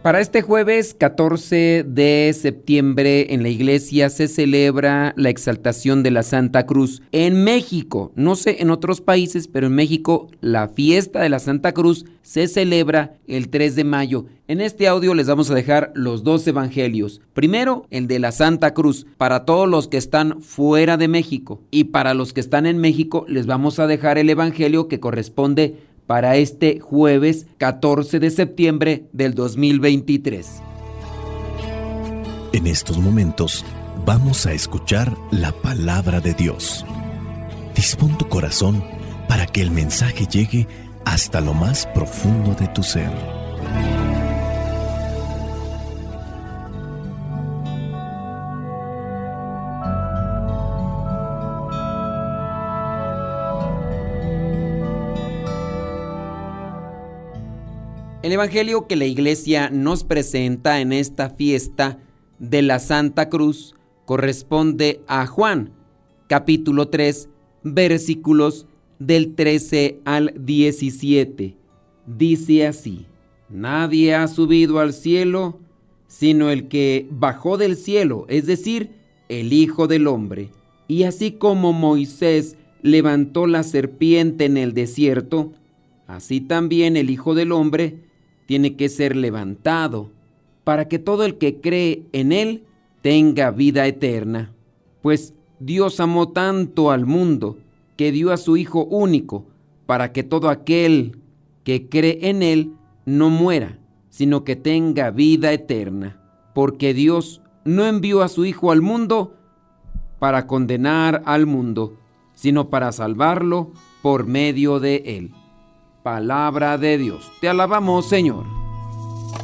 Para este jueves 14 de septiembre en la iglesia se celebra la exaltación de la Santa Cruz. En México, no sé en otros países, pero en México la fiesta de la Santa Cruz se celebra el 3 de mayo. En este audio les vamos a dejar los dos evangelios. Primero, el de la Santa Cruz, para todos los que están fuera de México. Y para los que están en México, les vamos a dejar el evangelio que corresponde para este jueves 14 de septiembre del 2023. En estos momentos vamos a escuchar la palabra de Dios. Dispón tu corazón para que el mensaje llegue hasta lo más profundo de tu ser. El evangelio que la iglesia nos presenta en esta fiesta de la Santa Cruz corresponde a Juan, capítulo 3, versículos del 13 al 17. Dice así: Nadie ha subido al cielo, sino el que bajó del cielo, es decir, el Hijo del Hombre. Y así como Moisés levantó la serpiente en el desierto, así también el Hijo del Hombre tiene que ser levantado, para que todo el que cree en Él tenga vida eterna. Pues Dios amó tanto al mundo, que dio a su Hijo único, para que todo aquel que cree en Él no muera, sino que tenga vida eterna. Porque Dios no envió a su Hijo al mundo para condenar al mundo, sino para salvarlo por medio de Él. Palabra de Dios. Te alabamos, Señor.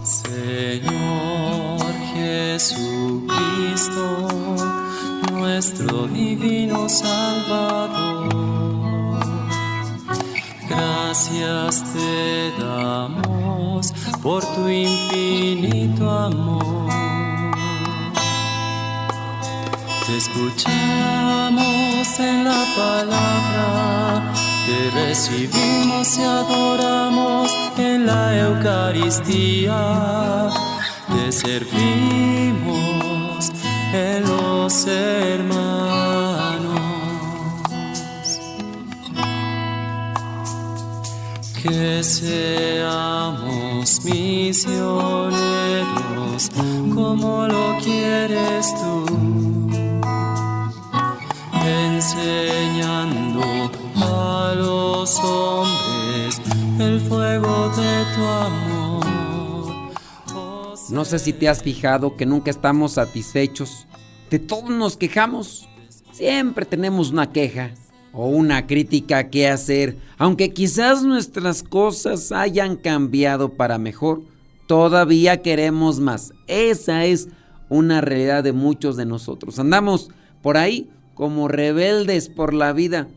Señor Jesucristo, nuestro divino Salvador, gracias te damos por tu infinito amor. Te escuchamos en la palabra, te recibimos y adoramos en la Eucaristía, te servimos en los hermanos. Que seamos misioneros como lo quieres tú, enseñando a los hombres el fuego de tu amor. No sé si te has fijado que nunca estamos satisfechos. De todos nos quejamos. Siempre tenemos una queja o una crítica que hacer. Aunque quizás nuestras cosas hayan cambiado para mejor, todavía queremos más. Esa es una realidad de muchos de nosotros. Andamos por ahí como rebeldes por la vida.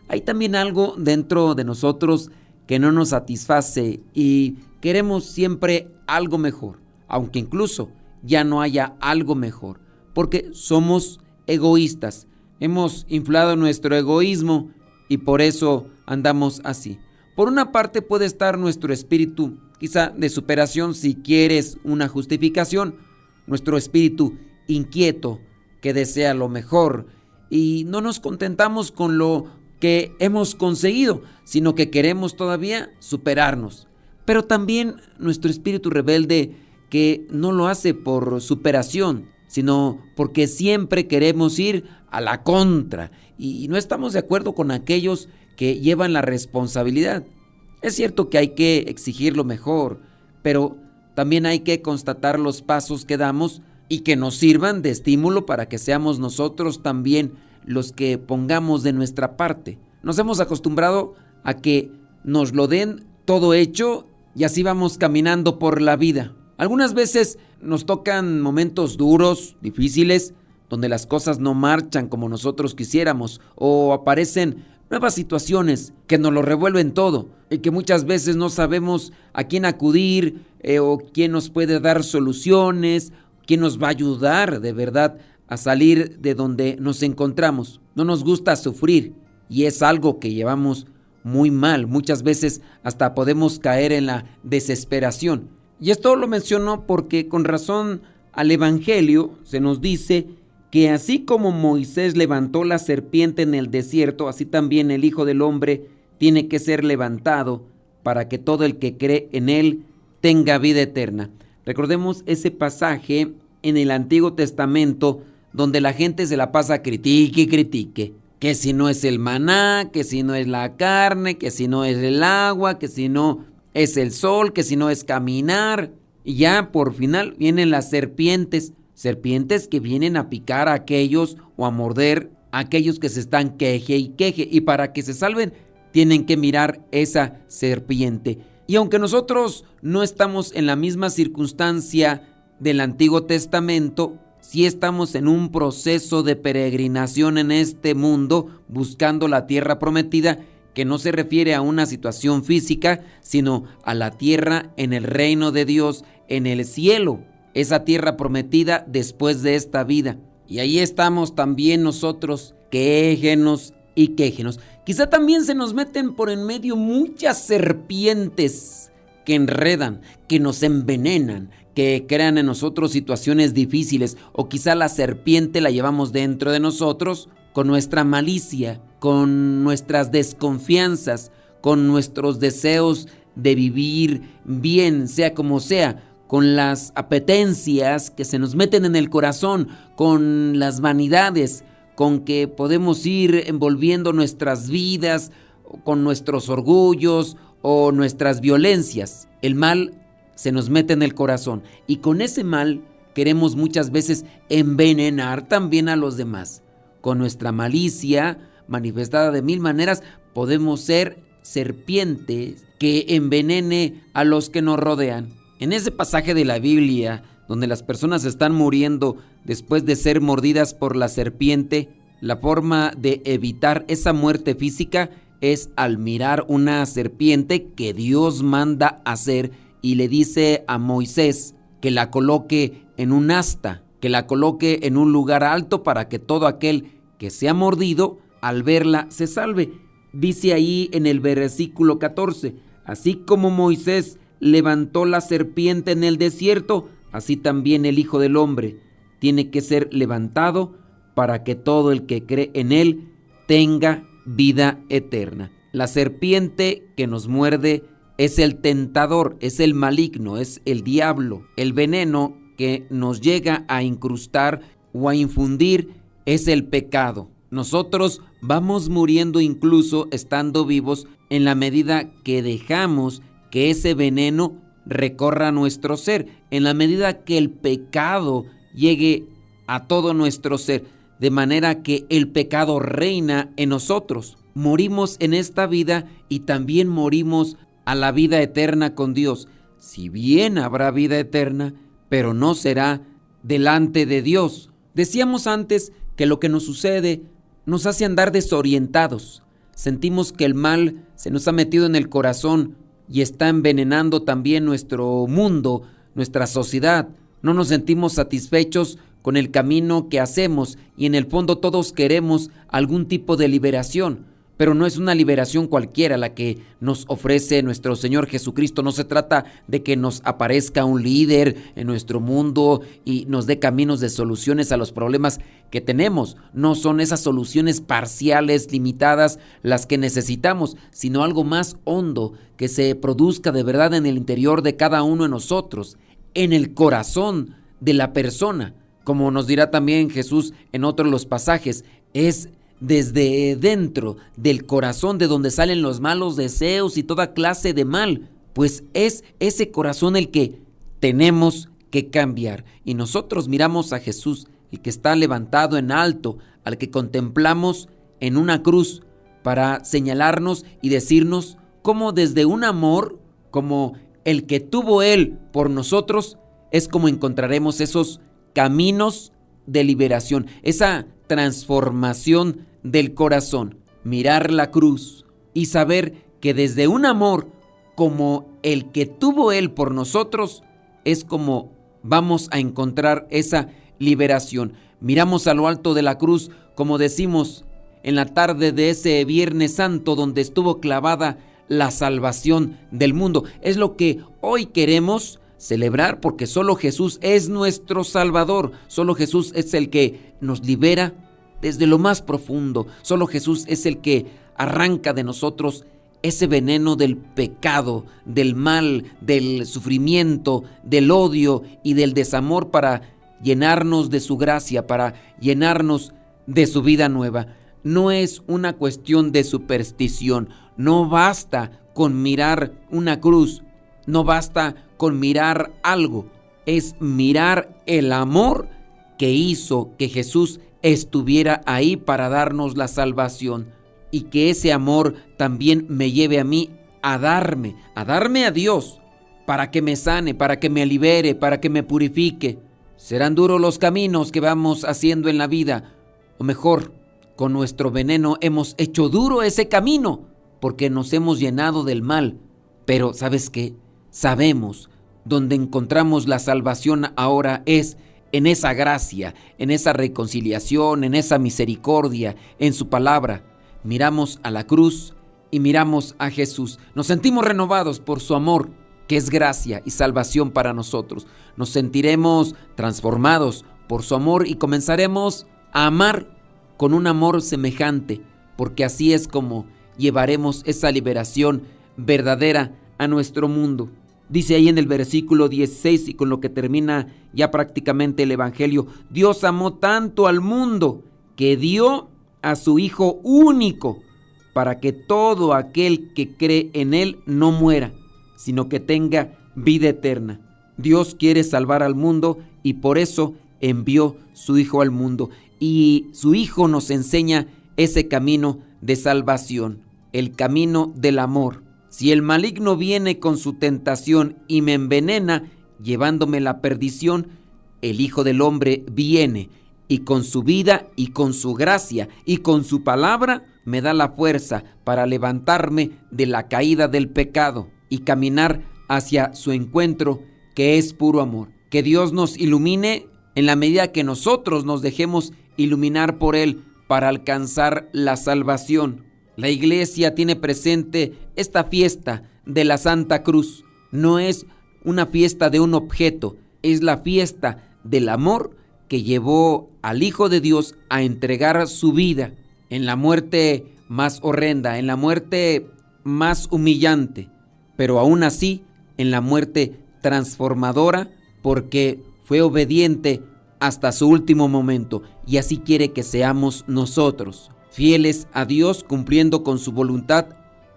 Hay también algo dentro de nosotros que no nos satisface y queremos siempre algo mejor, aunque incluso ya no haya algo mejor, porque somos egoístas. Hemos inflado nuestro egoísmo y por eso andamos así. Por una parte puede estar nuestro espíritu, quizá de superación si quieres una justificación, nuestro espíritu inquieto que desea lo mejor y no nos contentamos con lo que hemos conseguido, sino que queremos todavía superarnos. Pero también nuestro espíritu rebelde que no lo hace por superación, sino porque siempre queremos ir a la contra y no estamos de acuerdo con aquellos que llevan la responsabilidad. Es cierto que hay que exigir lo mejor, pero también hay que constatar los pasos que damos y que nos sirvan de estímulo para que seamos nosotros también los que pongamos de nuestra parte. Nos hemos acostumbrado a que nos lo den todo hecho y así vamos caminando por la vida. Algunas veces nos tocan momentos duros, difíciles, donde las cosas no marchan como nosotros quisiéramos o aparecen nuevas situaciones que nos lo revuelven todo y que muchas veces no sabemos a quién acudir o quién nos puede dar soluciones, quién nos va a ayudar de verdad a salir de donde nos encontramos. No nos gusta sufrir y es algo que llevamos muy mal. Muchas veces hasta podemos caer en la desesperación. Y esto lo menciono porque con razón al Evangelio se nos dice que así como Moisés levantó la serpiente en el desierto, así también el Hijo del Hombre tiene que ser levantado para que todo el que cree en él tenga vida eterna. Recordemos ese pasaje en el Antiguo Testamento donde la gente se la pasa critique y critique. Que si no es el maná, que si no es la carne, que si no es el agua, que si no es el sol, que si no es caminar. Y ya por final vienen las serpientes. Serpientes que vienen a picar a aquellos o a morder a aquellos que se están queje y queje. Y para que se salven tienen que mirar esa serpiente. Y aunque nosotros no estamos en la misma circunstancia del Antiguo Testamento, sí estamos en un proceso de peregrinación en este mundo buscando la tierra prometida, que no se refiere a una situación física, sino a la tierra en el reino de Dios, en el cielo, esa tierra prometida después de esta vida. Y ahí estamos también nosotros, quéjenos y quéjenos. Quizá también se nos meten por en medio muchas serpientes que enredan, que nos envenenan, que crean en nosotros situaciones difíciles, o quizá la serpiente la llevamos dentro de nosotros con nuestra malicia, con nuestras desconfianzas, con nuestros deseos de vivir bien, sea como sea, con las apetencias que se nos meten en el corazón, con las vanidades, con que podemos ir envolviendo nuestras vidas, con nuestros orgullos o nuestras violencias. El mal se nos mete en el corazón y con ese mal queremos muchas veces envenenar también a los demás. Con nuestra malicia manifestada de mil maneras podemos ser serpientes que envenene a los que nos rodean. En ese pasaje de la Biblia donde las personas están muriendo después de ser mordidas por la serpiente, la forma de evitar esa muerte física es al mirar una serpiente que Dios manda hacer y le dice a Moisés que la coloque en un asta, que la coloque en un lugar alto para que todo aquel que sea mordido al verla se salve. Dice ahí en el versículo 14, así como Moisés levantó la serpiente en el desierto, así también el Hijo del Hombre tiene que ser levantado para que todo el que cree en él tenga vida eterna. La serpiente que nos muerde es el tentador, es el maligno, es el diablo. El veneno que nos llega a incrustar o a infundir es el pecado. Nosotros vamos muriendo incluso estando vivos en la medida que dejamos que ese veneno recorra nuestro ser, en la medida que el pecado llegue a todo nuestro ser, de manera que el pecado reina en nosotros. Morimos en esta vida y también morimos a la vida eterna con Dios. Si bien habrá vida eterna, pero no será delante de Dios. Decíamos antes que lo que nos sucede nos hace andar desorientados. Sentimos que el mal se nos ha metido en el corazón y está envenenando también nuestro mundo, nuestra sociedad. No nos sentimos satisfechos con el camino que hacemos y en el fondo todos queremos algún tipo de liberación, pero no es una liberación cualquiera la que nos ofrece nuestro Señor Jesucristo. No se trata de que nos aparezca un líder en nuestro mundo y nos dé caminos de soluciones a los problemas que tenemos. No son esas soluciones parciales, limitadas, las que necesitamos, sino algo más hondo que se produzca de verdad en el interior de cada uno de nosotros, en el corazón de la persona. Como nos dirá también Jesús en otro de los pasajes, es desde dentro del corazón de donde salen los malos deseos y toda clase de mal, pues es ese corazón el que tenemos que cambiar. Y nosotros miramos a Jesús, el que está levantado en alto, al que contemplamos en una cruz, para señalarnos y decirnos cómo desde un amor como el que tuvo Él por nosotros, es como encontraremos esos caminos de liberación, esa transformación del corazón. Mirar la cruz y saber que desde un amor como el que tuvo Él por nosotros, es como vamos a encontrar esa liberación. Miramos a lo alto de la cruz, como decimos en la tarde de ese Viernes Santo, donde estuvo clavada la salvación del mundo. Es lo que hoy queremos celebrar porque solo Jesús es nuestro Salvador, solo Jesús es el que nos libera desde lo más profundo, solo Jesús es el que arranca de nosotros ese veneno del pecado, del mal, del sufrimiento, del odio y del desamor para llenarnos de su gracia, para llenarnos de su vida nueva. No es una cuestión de superstición, no basta con mirar una cruz, no basta con mirar algo, es mirar el amor que hizo que Jesús estuviera ahí para darnos la salvación. Y que ese amor también me lleve a mí a darme a Dios, para que me sane, para que me libere, para que me purifique. Serán duros los caminos que vamos haciendo en la vida, o mejor, con nuestro veneno hemos hecho duro ese camino, porque nos hemos llenado del mal. Pero ¿sabes qué? Sabemos donde encontramos la salvación ahora es en esa gracia, en esa reconciliación, en esa misericordia, en su palabra. Miramos a la cruz y miramos a Jesús. Nos sentimos renovados por su amor, que es gracia y salvación para nosotros. Nos sentiremos transformados por su amor y comenzaremos a amar con un amor semejante, porque así es como llevaremos esa liberación verdadera a nuestro mundo. Dice ahí en el versículo 16 y con lo que termina ya prácticamente el Evangelio: Dios amó tanto al mundo que dio a su Hijo único, para que todo aquel que cree en Él no muera, sino que tenga vida eterna. Dios quiere salvar al mundo y por eso envió su Hijo al mundo. Y su Hijo nos enseña ese camino de salvación, el camino del amor. Si el maligno viene con su tentación y me envenena, llevándome la perdición, el Hijo del Hombre viene y con su vida y con su gracia y con su palabra me da la fuerza para levantarme de la caída del pecado y caminar hacia su encuentro, que es puro amor. Que Dios nos ilumine en la medida que nosotros nos dejemos iluminar por Él para alcanzar la salvación. La iglesia tiene presente esta fiesta de la Santa Cruz. No es una fiesta de un objeto, es la fiesta del amor que llevó al Hijo de Dios a entregar su vida en la muerte más horrenda, en la muerte más humillante, pero aún así en la muerte transformadora, porque fue obediente hasta su último momento, y así quiere que seamos nosotros, fieles a Dios, cumpliendo con su voluntad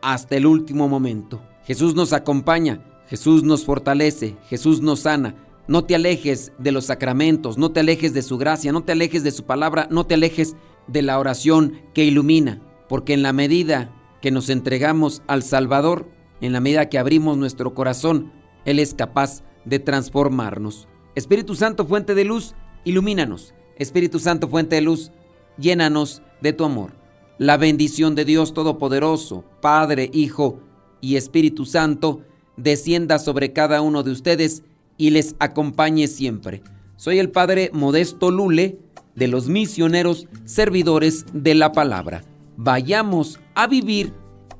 hasta el último momento. Jesús nos acompaña, Jesús nos fortalece, Jesús nos sana. No te alejes de los sacramentos, no te alejes de su gracia, no te alejes de su palabra, no te alejes de la oración que ilumina, porque en la medida que nos entregamos al Salvador, en la medida que abrimos nuestro corazón, Él es capaz de transformarnos. Espíritu Santo, fuente de luz, ilumínanos. Espíritu Santo, fuente de luz, llénanos de tu amor. La bendición de Dios Todopoderoso, Padre, Hijo y Espíritu Santo, descienda sobre cada uno de ustedes y les acompañe siempre. Soy el Padre Modesto Lule, de los misioneros servidores de la palabra. Vayamos a vivir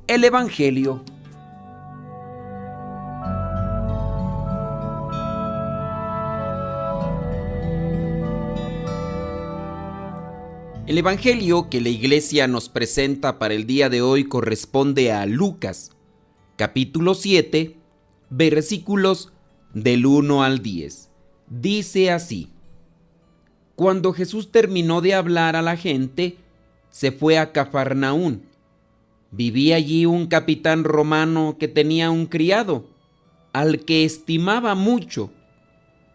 el Evangelio. El Evangelio que la Iglesia nos presenta para el día de hoy corresponde a Lucas, capítulo 7, versículos del 1 al 10. Dice así: Cuando Jesús terminó de hablar a la gente, se fue a Cafarnaún. Vivía allí un capitán romano que tenía un criado, al que estimaba mucho,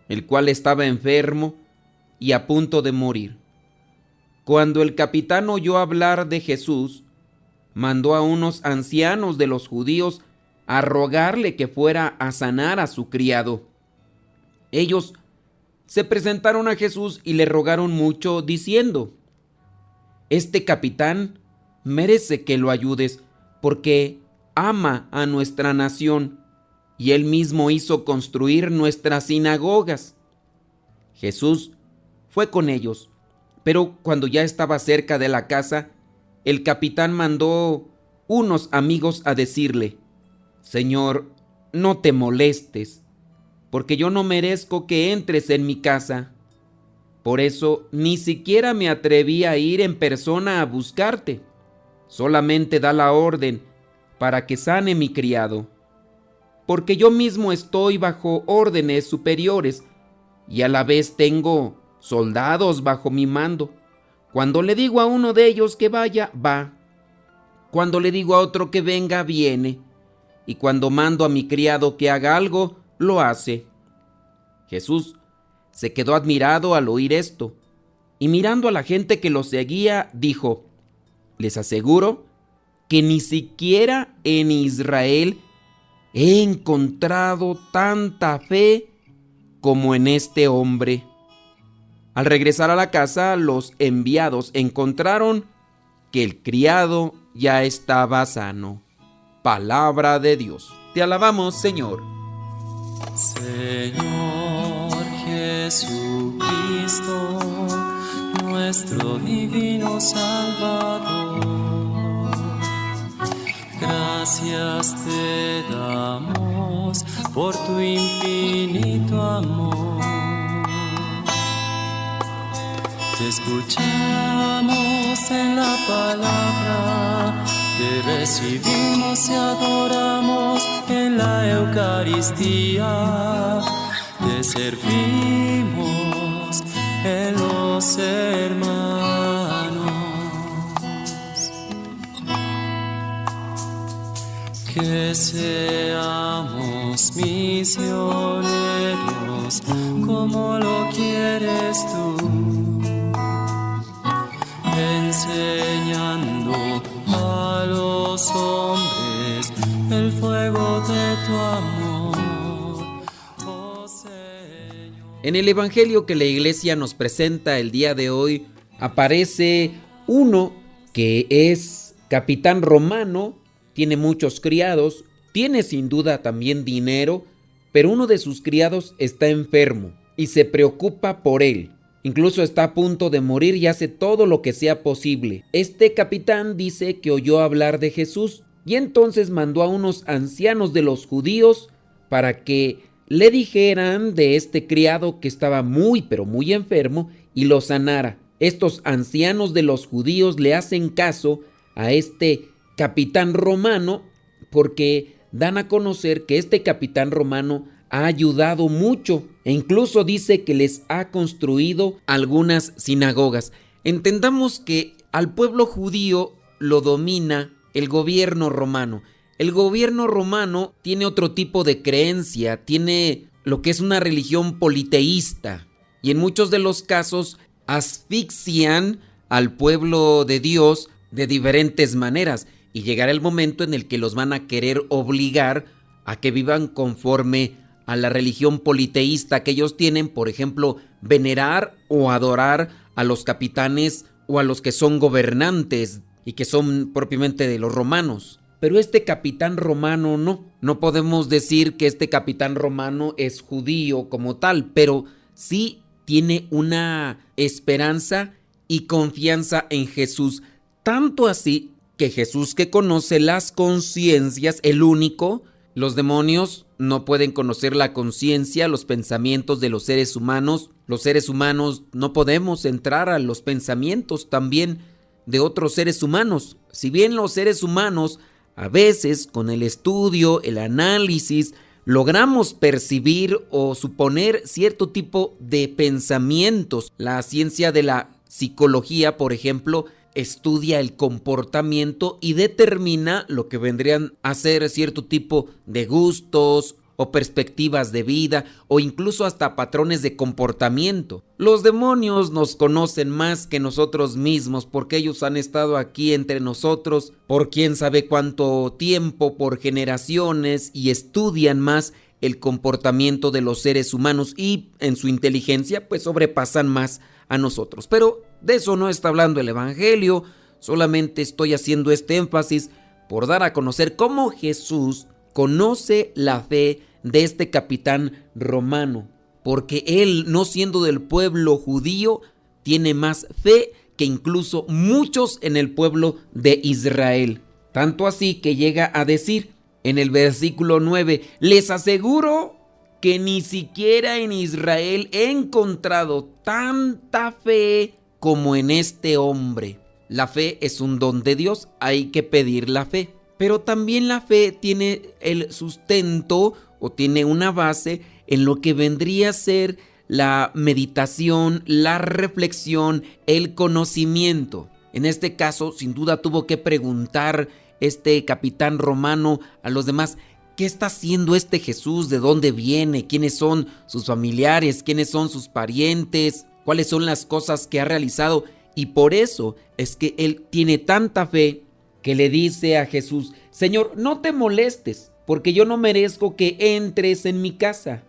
el cual estaba enfermo y a punto de morir. Cuando el capitán oyó hablar de Jesús, mandó a unos ancianos de los judíos a rogarle que fuera a sanar a su criado. Ellos se presentaron a Jesús y le rogaron mucho, diciendo: Este capitán merece que lo ayudes, porque ama a nuestra nación, y él mismo hizo construir nuestras sinagogas. Jesús fue con ellos, pero cuando ya estaba cerca de la casa, el capitán mandó unos amigos a decirle: Señor, no te molestes, porque yo no merezco que entres en mi casa. Por eso ni siquiera me atreví a ir en persona a buscarte. Solamente da la orden para que sane mi criado, porque yo mismo estoy bajo órdenes superiores y a la vez tengo soldados bajo mi mando. Cuando le digo a uno de ellos que vaya, va. Cuando le digo a otro que venga, viene. Y cuando mando a mi criado que haga algo, lo hace. Jesús se quedó admirado al oír esto, y mirando a la gente que lo seguía, dijo: les aseguro que ni siquiera en Israel he encontrado tanta fe como en este hombre. Al regresar a la casa, los enviados encontraron que el criado ya estaba sano. Palabra de Dios. Te alabamos, Señor. Señor Jesucristo, nuestro divino Salvador, gracias te damos por tu infinito amor. Te escuchamos en la palabra, te recibimos y adoramos en la Eucaristía, te servimos en los hermanos. Que seamos misioneros como lo quieres tú, enseñando a los hombres el fuego de tu amor, oh Señor. En el evangelio que la iglesia nos presenta el día de hoy, aparece uno que es capitán romano, tiene muchos criados, tiene sin duda también dinero, pero uno de sus criados está enfermo y se preocupa por él. Incluso está a punto de morir y hace todo lo que sea posible. Este capitán dice que oyó hablar de Jesús y entonces mandó a unos ancianos de los judíos para que le dijeran de este criado que estaba muy pero muy enfermo y lo sanara. Estos ancianos de los judíos le hacen caso a este capitán romano porque dan a conocer que este capitán romano ha ayudado mucho e incluso dice que les ha construido algunas sinagogas. Entendamos que al pueblo judío lo domina el gobierno romano. El gobierno romano tiene otro tipo de creencia, tiene lo que es una religión politeísta y en muchos de los casos asfixian al pueblo de Dios de diferentes maneras y llegará el momento en el que los van a querer obligar a que vivan conforme a la religión politeísta que ellos tienen, por ejemplo, venerar o adorar a los capitanes o a los que son gobernantes y que son propiamente de los romanos. Pero este capitán romano no podemos decir que este capitán romano es judío como tal, pero sí tiene una esperanza y confianza en Jesús, tanto así que Jesús, que conoce las conciencias, el único, los demonios no pueden conocer la conciencia, los pensamientos de los seres humanos. Los seres humanos no podemos entrar a los pensamientos también de otros seres humanos. Si bien los seres humanos a veces con el estudio, el análisis, logramos percibir o suponer cierto tipo de pensamientos. La ciencia de la psicología, por ejemplo, estudia el comportamiento y determina lo que vendrían a ser cierto tipo de gustos o perspectivas de vida o incluso hasta patrones de comportamiento. Los demonios nos conocen más que nosotros mismos porque ellos han estado aquí entre nosotros por quién sabe cuánto tiempo, por generaciones, y estudian más el comportamiento de los seres humanos y en su inteligencia pues sobrepasan más a nosotros. Pero de eso no está hablando el evangelio, solamente estoy haciendo este énfasis por dar a conocer cómo Jesús conoce la fe de este capitán romano, porque él, no siendo del pueblo judío, tiene más fe que incluso muchos en el pueblo de Israel. Tanto así que llega a decir en el versículo 9, les aseguro que ni siquiera en Israel he encontrado tanta fe como en este hombre. La fe es un don de Dios, hay que pedir la fe. Pero también la fe tiene el sustento o tiene una base en lo que vendría a ser la meditación, la reflexión, el conocimiento. En este caso, sin duda tuvo que preguntar este capitán romano a los demás: ¿qué está haciendo este Jesús? ¿De dónde viene? ¿Quiénes son sus familiares? ¿Quiénes son sus parientes? ¿Cuáles son las cosas que ha realizado? Y por eso es que él tiene tanta fe que le dice a Jesús: Señor, no te molestes, porque yo no merezco que entres en mi casa.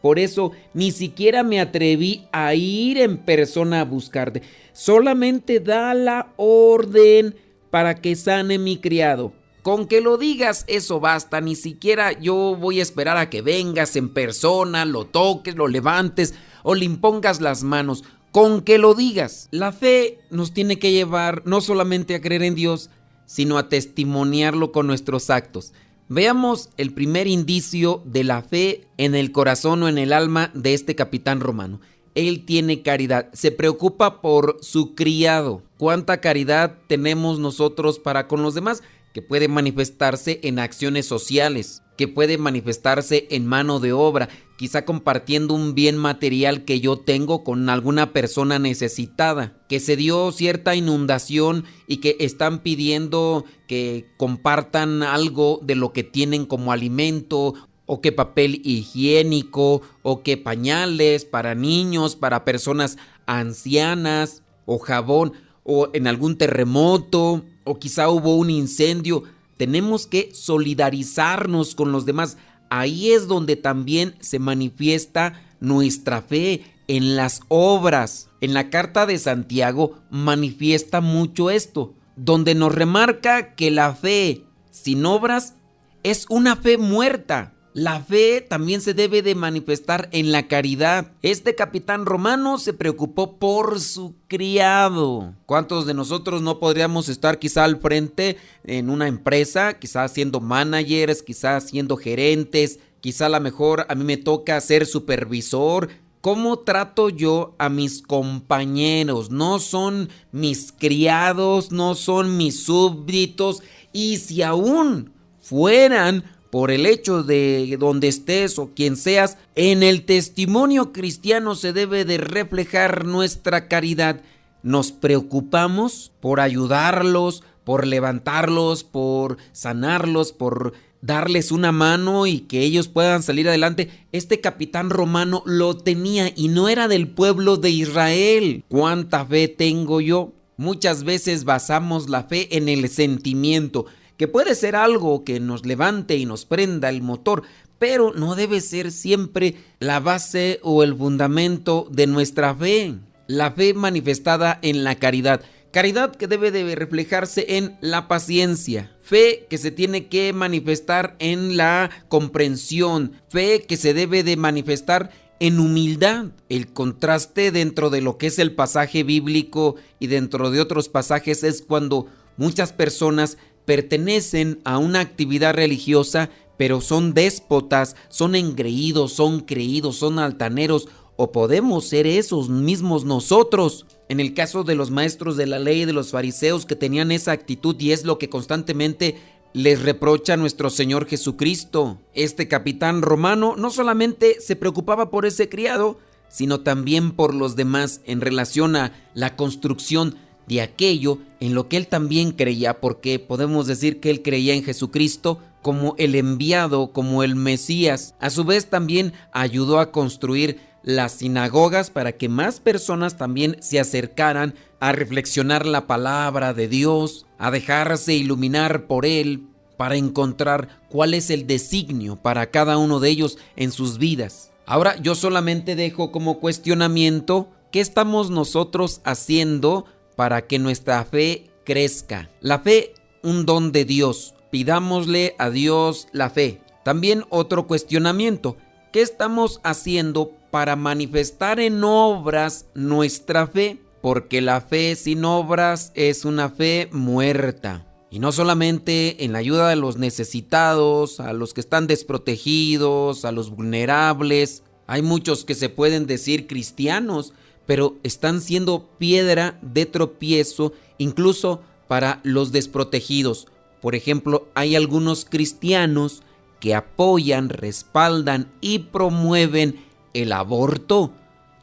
Por eso ni siquiera me atreví a ir en persona a buscarte. Solamente da la orden para que sane mi criado. Con que lo digas, eso basta. Ni siquiera yo voy a esperar a que vengas en persona, lo toques, lo levantes o le impongas las manos. Con que lo digas. La fe nos tiene que llevar no solamente a creer en Dios, sino a testimoniarlo con nuestros actos. Veamos el primer indicio de la fe en el corazón o en el alma de este capitán romano. Él tiene caridad, se preocupa por su criado. ¿Cuánta caridad tenemos nosotros para con los demás? Que puede manifestarse en acciones sociales, que puede manifestarse en mano de obra, quizá compartiendo un bien material que yo tengo con alguna persona necesitada, que se dio cierta inundación y que están pidiendo que compartan algo de lo que tienen como alimento, o que papel higiénico, o que pañales para niños, para personas ancianas, o jabón, o en algún terremoto, o quizá hubo un incendio. Tenemos que solidarizarnos con los demás. Ahí es donde también se manifiesta nuestra fe, en las obras. En la carta de Santiago manifiesta mucho esto, donde nos remarca que la fe sin obras es una fe muerta. La fe también se debe de manifestar en la caridad. Este capitán romano se preocupó por su criado. ¿Cuántos de nosotros no podríamos estar quizá al frente en una empresa, quizá siendo managers, quizá siendo gerentes, quizá a lo mejor a mí me toca ser supervisor? ¿Cómo trato yo a mis compañeros? No son mis criados, no son mis súbditos, y si aún fueran por el hecho de donde estés o quien seas, en el testimonio cristiano se debe de reflejar nuestra caridad. Nos preocupamos por ayudarlos, por levantarlos, por sanarlos, por darles una mano y que ellos puedan salir adelante. Este capitán romano lo tenía y no era del pueblo de Israel. ¿Cuánta fe tengo yo? Muchas veces basamos la fe en el sentimiento, que puede ser algo que nos levante y nos prenda el motor, pero no debe ser siempre la base o el fundamento de nuestra fe. La fe manifestada en la caridad. Caridad que debe de reflejarse en la paciencia. Fe que se tiene que manifestar en la comprensión. Fe que se debe de manifestar en humildad. El contraste dentro de lo que es el pasaje bíblico y dentro de otros pasajes es cuando muchas personas pertenecen a una actividad religiosa, pero son déspotas, son engreídos, son creídos, son altaneros, o podemos ser esos mismos nosotros. En el caso de los maestros de la ley y de los fariseos que tenían esa actitud, y es lo que constantemente les reprocha nuestro Señor Jesucristo. Este capitán romano no solamente se preocupaba por ese criado, sino también por los demás en relación a la construcción de aquello en lo que él también creía, porque podemos decir que él creía en Jesucristo como el enviado, como el Mesías. A su vez también ayudó a construir las sinagogas para que más personas también se acercaran a reflexionar la palabra de Dios, a dejarse iluminar por él, para encontrar cuál es el designio para cada uno de ellos en sus vidas. Ahora yo solamente dejo como cuestionamiento: ¿qué estamos nosotros haciendo para que nuestra fe crezca? La fe, un don de Dios. Pidámosle a Dios la fe. También otro cuestionamiento: ¿qué estamos haciendo para manifestar en obras nuestra fe? Porque la fe sin obras es una fe muerta. Y no solamente en la ayuda de los necesitados, a los que están desprotegidos, a los vulnerables. Hay muchos que se pueden decir cristianos, pero están siendo piedra de tropiezo incluso para los desprotegidos. Por ejemplo, hay algunos cristianos que apoyan, respaldan y promueven el aborto,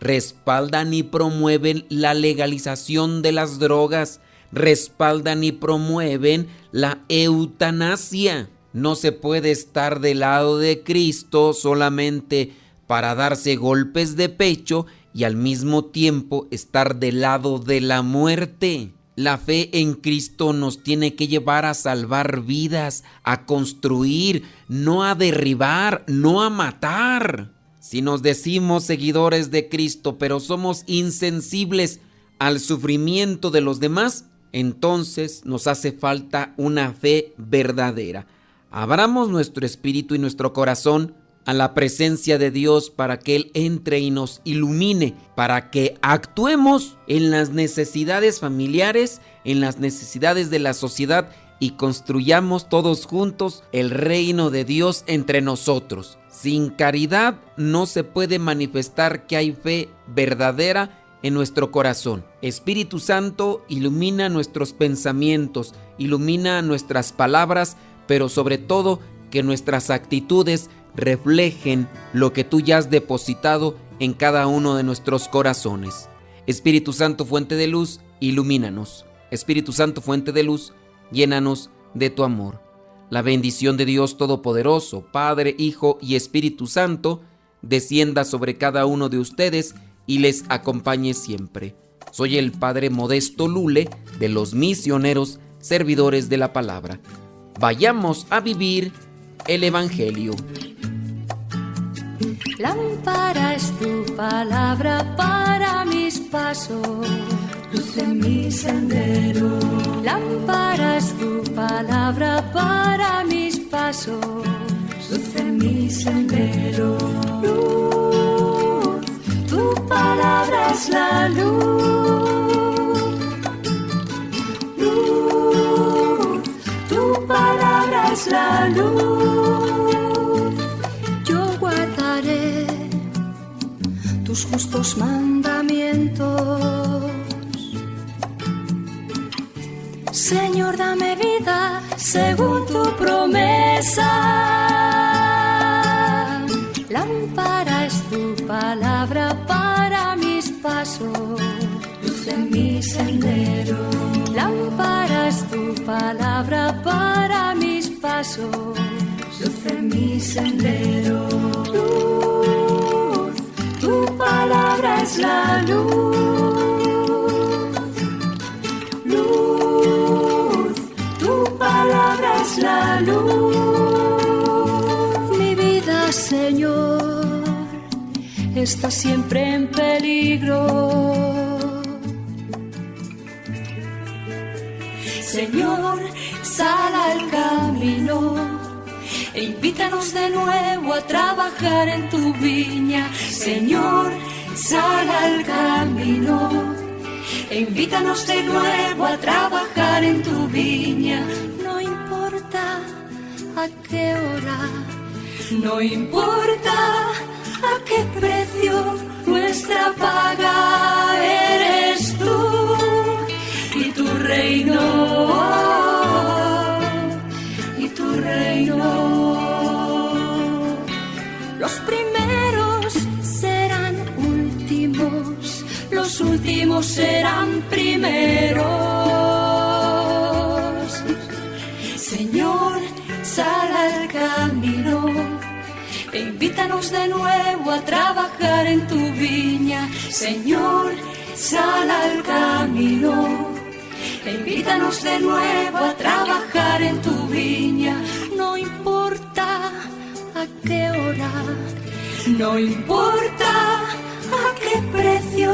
respaldan y promueven la legalización de las drogas, respaldan y promueven la eutanasia. No se puede estar del lado de Cristo solamente para darse golpes de pecho y al mismo tiempo estar del lado de la muerte. La fe en Cristo nos tiene que llevar a salvar vidas, a construir, no a derribar, no a matar. Si nos decimos seguidores de Cristo, pero somos insensibles al sufrimiento de los demás, entonces nos hace falta una fe verdadera. Abramos nuestro espíritu y nuestro corazón a la presencia de Dios para que Él entre y nos ilumine, para que actuemos en las necesidades familiares, en las necesidades de la sociedad y construyamos todos juntos el reino de Dios entre nosotros. Sin caridad no se puede manifestar que hay fe verdadera en nuestro corazón. Espíritu Santo, ilumina nuestros pensamientos, ilumina nuestras palabras, pero sobre todo que nuestras actitudes reflejen lo que tú ya has depositado en cada uno de nuestros corazones. Espíritu Santo, fuente de luz, ilumínanos. Espíritu Santo, fuente de luz, llénanos de tu amor. La bendición de Dios Todopoderoso, Padre, Hijo y Espíritu Santo, descienda sobre cada uno de ustedes y les acompañe siempre. Soy el Padre Modesto Lule, de los misioneros servidores de la palabra. Vayamos a vivir el Evangelio. Lámpara es tu palabra para mis pasos, luz en mi sendero. Lámpara es tu palabra para mis pasos, luz en mi sendero. Luz, tu palabra es la luz. Luz, tu palabra es la luz. Tus justos mandamientos. Señor, dame vida según tu promesa. Lámpara es tu palabra para mis pasos, luz en mi sendero. Lámpara es tu palabra para mis pasos, luz en mi sendero. Tu palabra es la luz, luz, tu palabra es la luz. Mi vida, Señor, está siempre en peligro. Señor, sal al camino e invítanos de nuevo a trabajar en tu viña. Señor, sal al camino e invítanos de nuevo a trabajar en tu viña. No importa a qué hora, no importa a qué precio, nuestra paga eres tú y tu reino. Los primeros serán últimos, los últimos serán primeros. Señor, sal al camino e invítanos de nuevo a trabajar en tu viña. Señor, sal al camino e invítanos de nuevo a trabajar en tu viña. No importa a qué hora, no importa a qué precio,